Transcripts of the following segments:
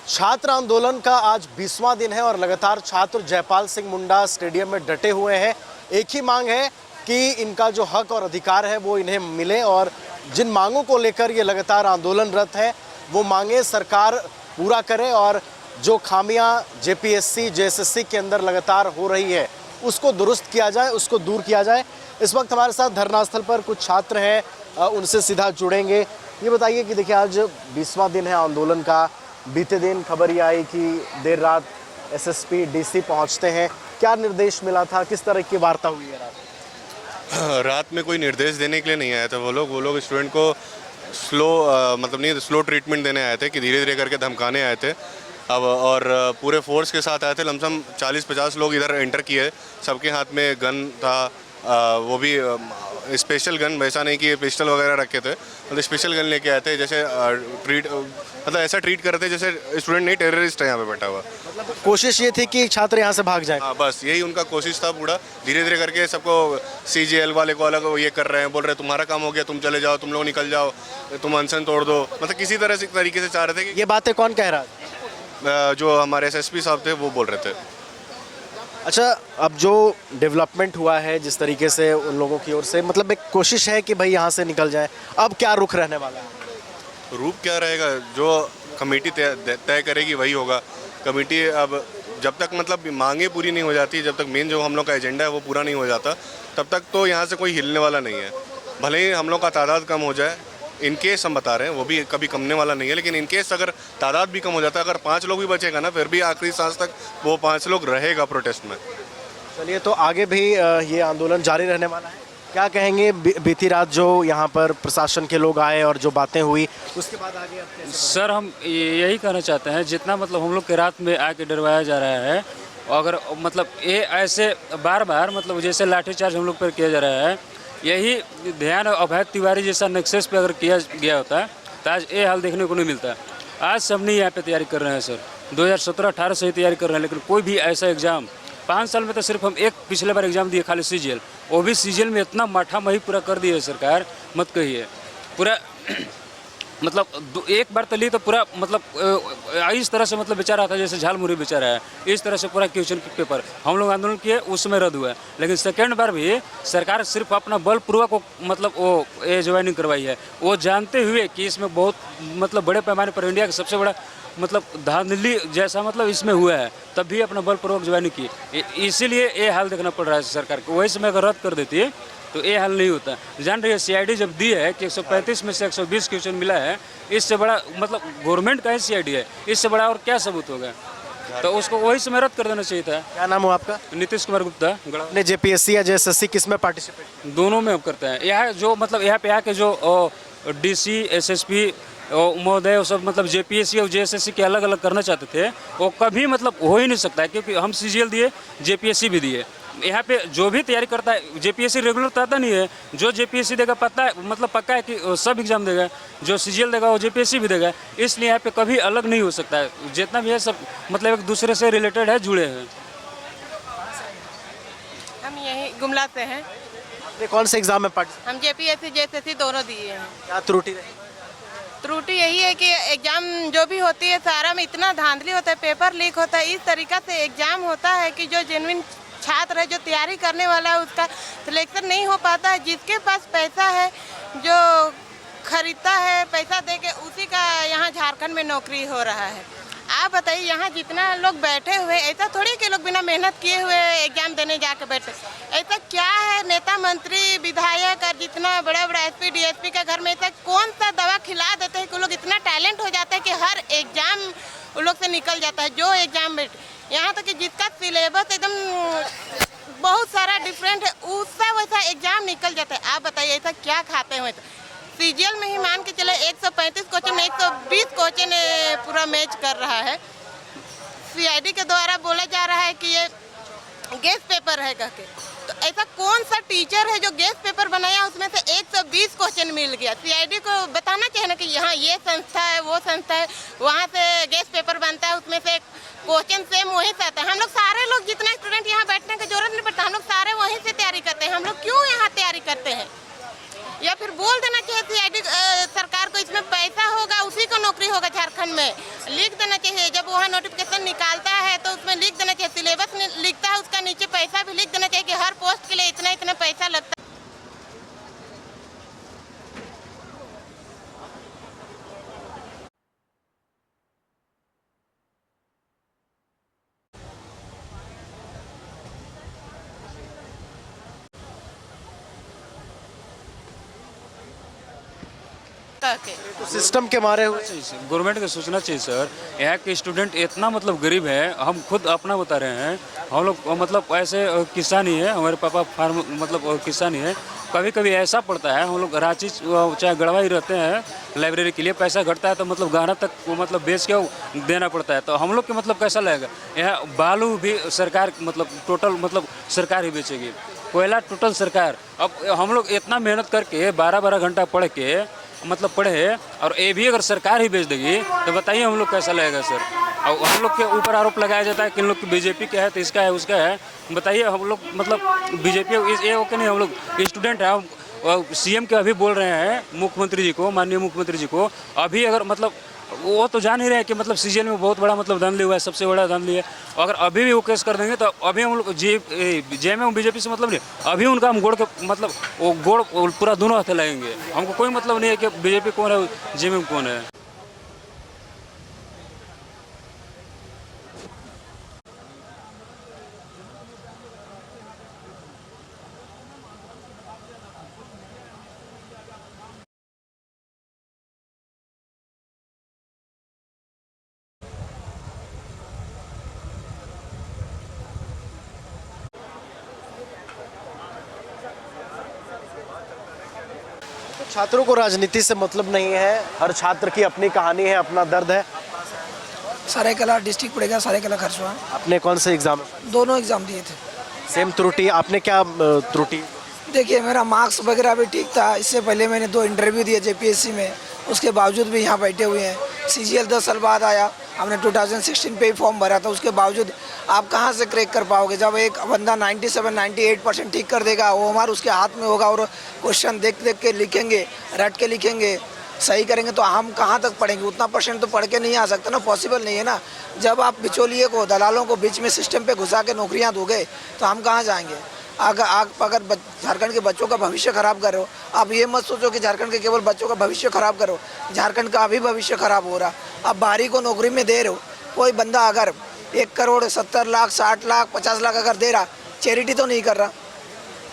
छात्र आंदोलन का आज 20वां दिन है और लगातार छात्र जयपाल सिंह मुंडा स्टेडियम में डटे हुए हैं। एक ही मांग है कि इनका जो हक और अधिकार है वो इन्हें मिले और जिन मांगों को लेकर ये लगातार आंदोलनरत है वो मांगे सरकार पूरा करे और जो खामियां जेपीएससी जेएसएससी के अंदर लगातार हो रही है उसको दुरुस्त किया जाए, उसको दूर किया जाए। इस वक्त हमारे साथ धरनास्थल पर कुछ छात्र हैं, उनसे सीधा जुड़ेंगे। ये बताइए कि देखिए आज 20वां दिन है आंदोलन का। बीते दिन खबर ये आई कि देर रात एसएसपी डीसी पहुंचते हैं, क्या निर्देश मिला था, किस तरह की वार्ता हुई है रात में कोई निर्देश देने के लिए नहीं आया था। वो लोग स्टूडेंट को स्लो ट्रीटमेंट देने आए थे कि धीरे धीरे करके धमकाने आए थे। अब और पूरे फोर्स के साथ आए थे। लमसम 40-50 लोग इधर एंटर किए, सबके हाथ में गन था, वो भी स्पेशल गन, वैसा नहीं कि पिस्टल वगैरह रखे थे, मतलब स्पेशल गन लेके आए थे। जैसे ऐसा ट्रीट कर रहे थे जैसे स्टूडेंट नहीं टेररिस्ट है यहाँ पे बैठा हुआ। मतलब कोशिश ये थी कि छात्र यहाँ से भाग जाए। हाँ, बस यही उनका कोशिश था पूरा। धीरे धीरे करके सबको सीजीएल वाले को अलग ये कर रहे हैं, बोल रहे हैं तुम्हारा काम हो गया, तुम चले जाओ, तुम लोग निकल जाओ, तुम अनशन तोड़ दो। मतलब किसी तरीके से चाह रहे थे कि ये बातें कौन कह रहा है? जो हमारे एसएसपी साहब थे वो बोल रहे थे। अच्छा, अब जो डेवलपमेंट हुआ है जिस तरीके से उन लोगों की ओर से, मतलब एक कोशिश है कि भाई यहाँ से निकल जाए, अब क्या रुख रहने वाला है? रूप क्या रहेगा, जो कमेटी तय करेगी वही होगा। कमेटी अब जब तक मतलब मांगे पूरी नहीं हो जाती, जब तक मेन जो हम लोग का एजेंडा है वो पूरा नहीं हो जाता, तब तक तो यहाँ से कोई हिलने वाला नहीं है। भले ही हम लोग का तादाद कम हो जाए, इनकेस हम बता रहे हैं वो भी कभी कमने वाला नहीं है, लेकिन इनकेस अगर तादाद भी कम हो जाता है, अगर 5 लोग भी बचेगा ना, फिर भी आखिरी सांस तक वो 5 लोग रहेगा प्रोटेस्ट में। चलिए, तो आगे भी ये आंदोलन जारी रहने वाला है। क्या कहेंगे बीती रात जो यहाँ पर प्रशासन के लोग आए और जो बातें हुई उसके बाद आगे? सर, हम यही कहना चाहते हैं, जितना मतलब हम लोग के रात में आके डरवाया जा रहा है, अगर मतलब ये ऐसे बार बार मतलब जैसे लाठीचार्ज हम लोग पर किया जा रहा है, यही ध्यान अभय तिवारी जैसा नक्सस पे अगर किया गया होता तो आज ये हाल देखने को नहीं मिलता। आज सब नहीं यहाँ पे तैयारी कर रहे हैं सर, 2017-18 से ही तैयारी कर रहे हैं, लेकिन कोई भी ऐसा एग्ज़ाम 5 साल में तो सिर्फ हम एक पिछले बार एग्ज़ाम दिए खाली सीजीएल, वो भी सीजीएल में इतना माठा मही पूरा कर दिया है सरकार, मत कहिए। पूरा मतलब एक बार तो ली तो पूरा मतलब इस तरह से मतलब बेचारा था जैसे झालमुरी बेचारा है, इस तरह से पूरा क्वेश्चन पेपर हम लोग आंदोलन किए उस समय रद्द हुआ है। लेकिन सेकेंड बार भी सरकार सिर्फ अपना बलपूर्वक को मतलब वो ज्वाइनिंग करवाई है, वो जानते हुए कि इसमें बहुत मतलब बड़े पैमाने पर इंडिया का सबसे बड़ा मतलब धांधली जैसा मतलब इसमें हुआ है, तब भी अपना बलपूर्वक ज्वाइनिंग की। इसीलिए ये हाल देखना पड़ रहा है सरकार को। वही समय अगर रद्द कर देती है तो ये हाल नहीं होता। जान रही है सीआईडी जब दी है कि 135 में से 120 क्वेश्चन मिला है, इससे बड़ा मतलब गवर्नमेंट का ही सीआईडी है, इससे बड़ा और क्या सबूत होगा? तो उसको वही समय रद्द कर देना चाहिए था। क्या नाम हो आपका? नीतीश कुमार गुप्ता। ने जेपीएससी या जेएसएससी किस में पार्टिसिपेट? दोनों में अब करते हैं। यहाँ जो मतलब यहाँ पे आके जो डीसी एसएसपी महोदय वो सब मतलब जेपीएससी और जेएसएससी के अलग अलग करना चाहते थे, वो कभी मतलब हो ही नहीं सकता है, क्योंकि हम सीजीएल दिए, जेपीएससी भी दिए। यहाँ पे जो भी तैयारी करता है, जेपीएससी रेगुलर तो आता नहीं है, जो जेपीएससी देगा पता है मतलब पक्का है कि सब एग्जाम देगा, जो सीजीएल देगा वो जेपीएससी भी देगा, इसलिए यहाँ पे कभी अलग नहीं हो सकता है। जितना भी है सब मतलब एक दूसरे से रिलेटेड है, जुड़े हैं। हम यही गुमला से हैं। कौन से एग्जाम में पार्टिसिपेट? हम जेपीएससी जेएसएससी दोनों दिए हैं। क्या त्रुटि रही? त्रुटि यही है कि एग्जाम जो भी होती है सारा में इतना धांधली होता है, पेपर लीक होता है, इस तरीका से एग्जाम होता है कि जो जेन्युइन छात्र है, जो तैयारी करने वाला है, उसका सिलेक्शन नहीं हो पाता है। जिसके पास पैसा है, जो खरीदता है पैसा दे के, उसी का यहाँ झारखंड में नौकरी हो रहा है। आप बताइए, यहाँ जितना लोग बैठे हुए, ऐसा थोड़ी कि लोग बिना मेहनत किए हुए एग्जाम देने जाके बैठे। ऐसा क्या है, नेता मंत्री विधायक और जितना बड़ा बड़ा एसपी डीएसपी का घर में ऐसा कौन सा दवा खिला देते हैं कि लोग इतना टैलेंट हो जाता है कि हर एग्जाम उन लोग से निकल जाता है। जो एग्जाम में यहाँ तक कि जिसका सिलेबस एकदम बहुत सारा डिफरेंट है, उसका वैसा एग्जाम निकल जाता है। आप बताइए ऐसा क्या खाते हुए? तो सीजीएल में ही मान के चले 135 क्वेश्चन में 120 क्वेश्चन पूरा मैच कर रहा है। सीआईडी के द्वारा बोला जा रहा है कि ये गेस्ट पेपर है कहके, तो ऐसा कौन सा टीचर है जो गेस्ट पेपर बनाया उसमें से 120 क्वेश्चन मिल गया? सीआईडी को बताना चाहिए ना कि यहाँ ये संस्था है, वो संस्था है, वहाँ से गेस्ट पेपर बनता है, उसमें से क्वेश्चन सेम वहीं से आता है। हम लोग सारे लोग जितना स्टूडेंट यहाँ बैठने की जरूरत नहीं पड़ता, हम लोग सारे वहीं से तैयारी करते हैं। हम लोग क्यों यहाँ तैयारी करते हैं? या फिर बोल देना चाहिए सीआईडी सरकार को, इसमें जिसमें पैसा होगा उसी को नौकरी होगा। झारखंड में लिख देना चाहिए, जब वहाँ नोटिफिकेशन निकालता है तो उसमें लिख देना चाहिए, सिलेबस लिखता है उसका नीचे पैसा भी लिख देना चाहिए कि हर पोस्ट के लिए इतना इतना पैसा लगता है। तो सिस्टम के मारे हुए गवर्नमेंट को सोचना चाहिए सर, यहाँ के स्टूडेंट इतना मतलब गरीब है, हम खुद अपना बता रहे हैं। हम लोग मतलब ऐसे किसान ही है, हमारे पापा फार्म मतलब किसान ही है। कभी कभी ऐसा पड़ता है, हम लोग रांची चाहे गढ़वा ही रहते हैं, लाइब्रेरी के लिए पैसा घटता है तो मतलब गाना तक वो मतलब बेच के देना पड़ता है। तो हम लोग के मतलब कैसा लगेगा? यहाँ बालू भी सरकार मतलब टोटल मतलब सरकार ही बेचेगी, कोयला टोटल सरकार। अब हम लोग इतना मेहनत करके 12-12 घंटा पढ़ के मतलब पढ़े हैं और ये भी अगर सरकार ही बेच देगी तो बताइए हम लोग कैसा लगेगा सर। और हम लोग के ऊपर आरोप लगाया जाता है कि इन लोग की बीजेपी का है तो इसका है उसका है। बताइए हम लोग मतलब बीजेपी ये ओके नहीं, हम लोग स्टूडेंट हैं। हम सीएम के अभी बोल रहे हैं मुख्यमंत्री जी को, माननीय मुख्यमंत्री जी को, अभी अगर मतलब वो तो जान ही रहे हैं कि मतलब सीजीएल में बहुत बड़ा मतलब धांधली हुआ है, सबसे बड़ा धांधली है। अगर अभी भी वो केस कर देंगे तो अभी हम लोग जेएमएम बीजेपी से मतलब नहीं, अभी उनका हम गोड़ के मतलब वो गोड़ पूरा दोनों हाथ लगेंगे। हमको कोई मतलब नहीं है कि बीजेपी कौन है जेएमएम कौन है। छात्रों को राजनीति से मतलब नहीं है, हर छात्र की अपनी कहानी है, अपना दर्द है। सरायकला डिस्ट्रिक्ट पड़ेगा, सरायकला खरसुआ। आपने कौन से एग्जाम? दोनों एग्ज़ाम दिए थे। सेम त्रुटि, आपने क्या त्रुटि? देखिए मेरा मार्क्स वगैरह भी ठीक था। इससे पहले मैंने 2 इंटरव्यू दिए जेपीएससी में, उसके बावजूद भी यहाँ बैठे हुए हैं। सीजीएल 10 साल बाद आया, हमने 2016 पे ही फॉर्म भरा था, उसके बावजूद आप कहाँ से क्रैक कर पाओगे? जब एक बंदा 97-98% ठीक कर देगा, वो हमारे उसके हाथ में होगा और क्वेश्चन देख देख के लिखेंगे, रट के लिखेंगे, सही करेंगे तो हम कहाँ तक पढ़ेंगे? उतना परसेंट तो पढ़ के नहीं आ सकता ना, पॉसिबल नहीं है ना। जब आप बिचौलिए को, दलालों को बीच में सिस्टम पे घुसा के नौकरियाँ दोगे तो हम कहाँ जाएंगे? अगर आप झारखंड के बच्चों का भविष्य खराब कर रहे हो, आप ये मत सोचो कि झारखंड के केवल बच्चों का भविष्य खराब करो, झारखंड का अभी भविष्य खराब हो रहा। अब बाहरी को नौकरी में दे रहे हो, कोई बंदा अगर 1 करोड़ 70 लाख 60 लाख 50 लाख अगर दे रहा, चैरिटी तो नहीं कर रहा,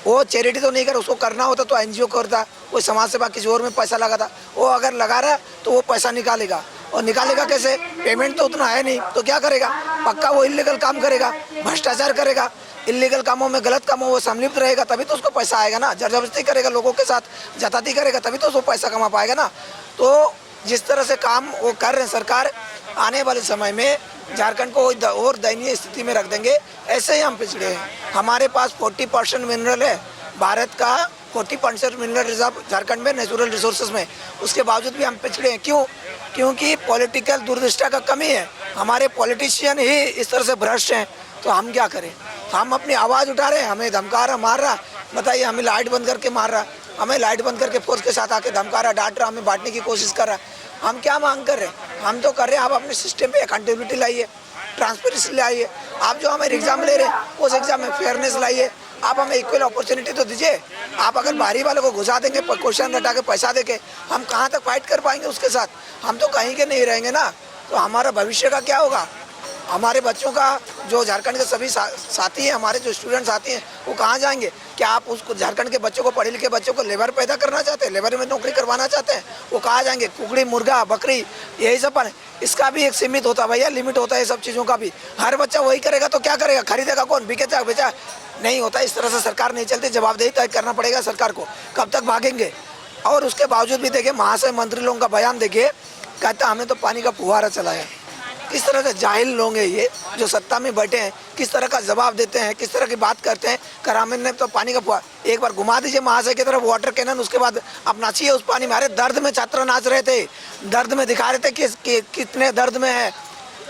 वो चैरिटी तो नहीं कर, उसको करना होता तो एनजीओ करता, कोई समाज सेवा किसी और में पैसा लगाता। वो अगर लगा रहा है तो वो पैसा निकालेगा, और निकालेगा कैसे? पेमेंट तो उतना है नहीं, तो क्या करेगा? पक्का वो इलीगल काम करेगा, भ्रष्टाचार करेगा, इलीगल कामों में, गलत कामों में सम्मिलित रहेगा, तभी तो उसको पैसा आएगा ना। जबरदस्ती करेगा, लोगों के साथ जाताती करेगा, तभी तो उसको पैसा कमा पाएगा ना। तो जिस तरह से काम वो कर रहे हैं सरकार, आने वाले समय में झारखंड को और दयनीय स्थिति में रख देंगे। ऐसे ही हम पिछड़े हैं। हमारे पास 40% मिनरल है, भारत का 40% मिनरल रिजर्व झारखंड में नेचुरल रिसोर्सेज में, उसके बावजूद भी हम पिछड़े हैं। क्यों? क्योंकि पॉलिटिकल दूरदृष्टि का कमी है। हमारे पॉलिटिशियन ही इस तरह से भ्रष्ट हैं, तो हम क्या करें? हम अपनी आवाज़ उठा रहे हैं, हमें धमका रहा, मार रहा। बताइए, हमें लाइट बंद करके मार रहा, हमें लाइट बंद करके फोर्स के साथ आके धमका रहा, डांट रहा, हमें बांटने की कोशिश कर रहा। हम क्या मांग कर रहे हैं? हम तो कर रहे हैं आप अपने सिस्टम पे अकाउंटेबिलिटी लाइए, ट्रांसपेरेंसी लाइए। आप जो हमें एग्जाम ले रहे हैं उस एग्जाम में फेयरनेस लाइए। आप हमें इक्वल अपॉर्चुनिटी तो दीजिए। आप अगर बाहरी वालों को घुसा देंगे, क्वेश्चन रटा के पैसा देके, हम कहाँ तक फाइट कर पाएंगे उसके साथ? हम तो कहीं के नहीं रहेंगे ना। तो हमारा भविष्य का क्या होगा? हमारे बच्चों का, जो झारखंड के सभी साथी हैं, हमारे जो स्टूडेंट्स साथी हैं, वो कहाँ जाएंगे? क्या आप उसको झारखंड के बच्चों को, पढ़े लिखे बच्चों को लेबर पैदा करना चाहते हैं, लेबर में नौकरी करवाना चाहते हैं? वो कहाँ जाएंगे? कुकड़ी, मुर्गा, बकरी, यही सब। इसका भी एक सीमित होता है भैया, लिमिट होता है सब चीज़ों का भी। हर बच्चा वही करेगा तो क्या करेगा? खरीदेगा कौन? बिकेगा बेचा नहीं होता। इस तरह से सरकार नहीं चलती। जवाबदेही तय करना पड़ेगा सरकार को। कब तक भागेंगे? और उसके बावजूद भी देखिए, महाशय मंत्री लोगों का बयान देखिए, कहता हमें तो पानी का फुहारा चलाया। किस तरह के जाहिल लोग हैं ये, जो सत्ता में बैठे हैं, किस तरह का जवाब देते हैं, किस तरह की बात करते हैं। करामिन ने तो पानी का फुहारा एक बार घुमा दीजिए महाशय की तरफ, वाटर कैनन, उसके बाद आप नाचिए उस पानी में। अरे दर्द में छात्र नाच रहे थे, दर्द में दिखा रहे थे कि कितने दर्द में है।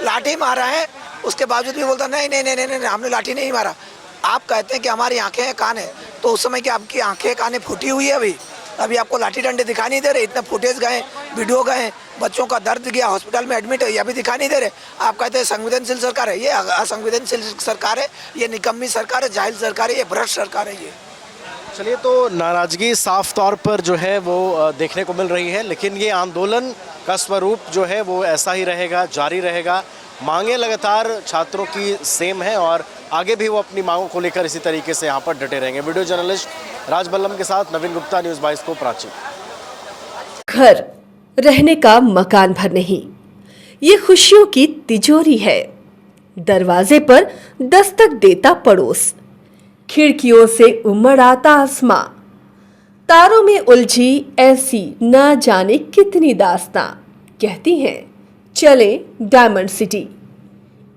लाठी मारा है, उसके बावजूद भी बोलता नहीं नहीं नहीं नहीं नहीं, हमने लाठी नहीं मारा। आप कहते हैं कि हमारी आंखें हैं, कान है, तो उस समय की आपकी आंखें कानें फूटी हुई है अभी? अभी आपको लाठी डंडे दिखा नहीं दे रहे, इतने फुटेज गए, वीडियो गए, बच्चों का दर्द गया, हॉस्पिटल में एडमिट है, ये अभी दिखा नहीं दे रहे। आप कहते हैं संवेदनशील सरकार है, ये असंवेदनशील सरकार है, ये निकम्मी सरकार है, जाहिल सरकार है, ये भ्रष्ट सरकार है ये। चलिए, तो नाराजगी साफ तौर पर जो है वो देखने को मिल रही है, लेकिन ये आंदोलन का स्वरूप जो है वो ऐसा ही रहेगा, जारी रहेगा। मांगे लगातार छात्रों की सेम है और आगे भी वो अपनी मांगों को लेकर इसी तरीके से यहाँ पर डटे रहेंगे। वीडियो जर्नलिस्ट राज बल्लम के साथ नवीन गुप्ता, न्यूज़ 22 को प्राची। घर रहने का मकान भर नहीं, ये खुशियों की तिजोरी है। दरवाजे पर दस्तक देता पड़ोस, खिड़कियों से उमड़ आता आसमां, तारों में उलझी ऐसी ना जाने कितनी दास्तां। कहती हैं चले डायमंड सिटी,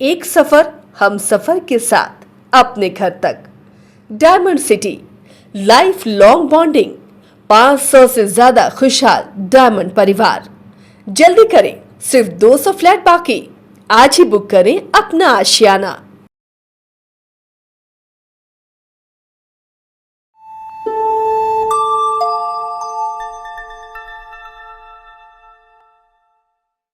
एक सफर हम सफर के साथ अपने घर तक। Diamond city, life long bonding, 500 से ज्यादा खुशहाल डायमंड परिवार। जल्दी करें, सिर्फ 200 फ्लैट बाकी। आज ही बुक करें अपना आशियाना।